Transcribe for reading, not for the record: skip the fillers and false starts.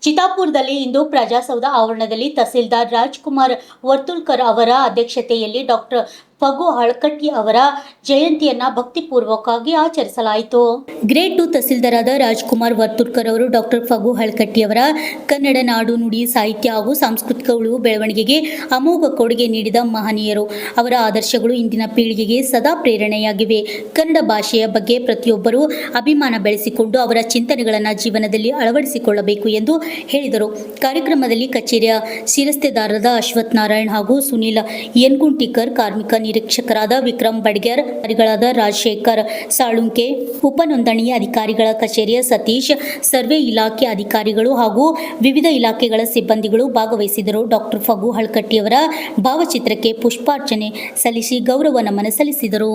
ಚಿತ್ತಾಪುರದಲ್ಲಿ ಇಂದು ಪ್ರಜಾಸೌಧ ಆವರಣದಲ್ಲಿ ತಹಸೀಲ್ದಾರ್ ರಾಜ್ಕುಮಾರ್ ವರ್ತುಲ್ಕರ್ ಅವರ ಅಧ್ಯಕ್ಷತೆಯಲ್ಲಿ ಡಾಕ್ಟರ್ ಫಗು ಹಳಕಟ್ಟಿ ಅವರ ಜಯಂತಿಯನ್ನ ಭಕ್ತಿಪೂರ್ವಕವಾಗಿ ಆಚರಿಸಲಾಯಿತು. ಗ್ರೇಡ್ 2 ತಹಸೀಲ್ದಾರಾದ ರಾಜ್ಕುಮಾರ್ ವರ್ತುಲ್ಕರ್ ಅವರು ಡಾಕ್ಟರ್ ಫಗು ಹಳಕಟ್ಟಿ ಅವರ ಕನ್ನಡ ನಾಡು ನುಡಿ ಸಾಹಿತ್ಯ ಹಾಗೂ ಸಾಂಸ್ಕೃತಿಕ ಉಳಿವು ಬೆಳವಣಿಗೆಗೆ ಅಮೋಘ ಕೊಡುಗೆ ನೀಡಿದ ಮಹನೀಯರು. ಅವರ ಆದರ್ಶಗಳು ಇಂದಿನ ಪೀಳಿಗೆಗೆ ಸದಾ ಪ್ರೇರಣೆಯಾಗಿವೆ. ಕನ್ನಡ ಭಾಷೆಯ ಬಗ್ಗೆ ಪ್ರತಿಯೊಬ್ಬರೂ ಅಭಿಮಾನ ಬೆಳೆಸಿಕೊಂಡು ಅವರ ಚಿಂತನೆಗಳನ್ನು ಜೀವನದಲ್ಲಿ ಅಳವಡಿಸಿಕೊಳ್ಳಬೇಕು ಎಂದು ಹೇಳಿದರು. ಕಾರ್ಯಕ್ರಮದಲ್ಲಿ ಕಚೇರಿಯ ಶಿರಸ್ತೆದಾರರಾದ ಅಶ್ವಥ್ ನಾರಾಯಣ್ ಹಾಗೂ ಸುನೀಲ್ ಯನ್ಗುಂಟಿಕರ್, ಕಾರ್ಮಿಕ ನಿರೀಕ್ಷಕರಾದ ವಿಕ್ರಮ್ ಬಡ್ಗೇರ್, ಅಧಿಕಾರಿಗಳಾದ ರಾಜಶೇಖರ್ ಸಾಳುಂಕೆ, ಉಪನೋಂದಣಿ ಅಧಿಕಾರಿಗಳ ಕಚೇರಿಯ ಸತೀಶ್, ಸರ್ವೆ ಇಲಾಖೆ ಅಧಿಕಾರಿಗಳು ಹಾಗೂ ವಿವಿಧ ಇಲಾಖೆಗಳ ಸಿಬ್ಬಂದಿಗಳು ಭಾಗವಹಿಸಿದರು. ಡಾಕ್ಟರ್ ಫಗು ಹಳಕಟ್ಟಿಯವರ ಭಾವಚಿತ್ರಕ್ಕೆ ಪುಷ್ಪಾರ್ಚನೆ ಸಲ್ಲಿಸಿ ಗೌರವ ನಮನ ಸಲ್ಲಿಸಿದರು.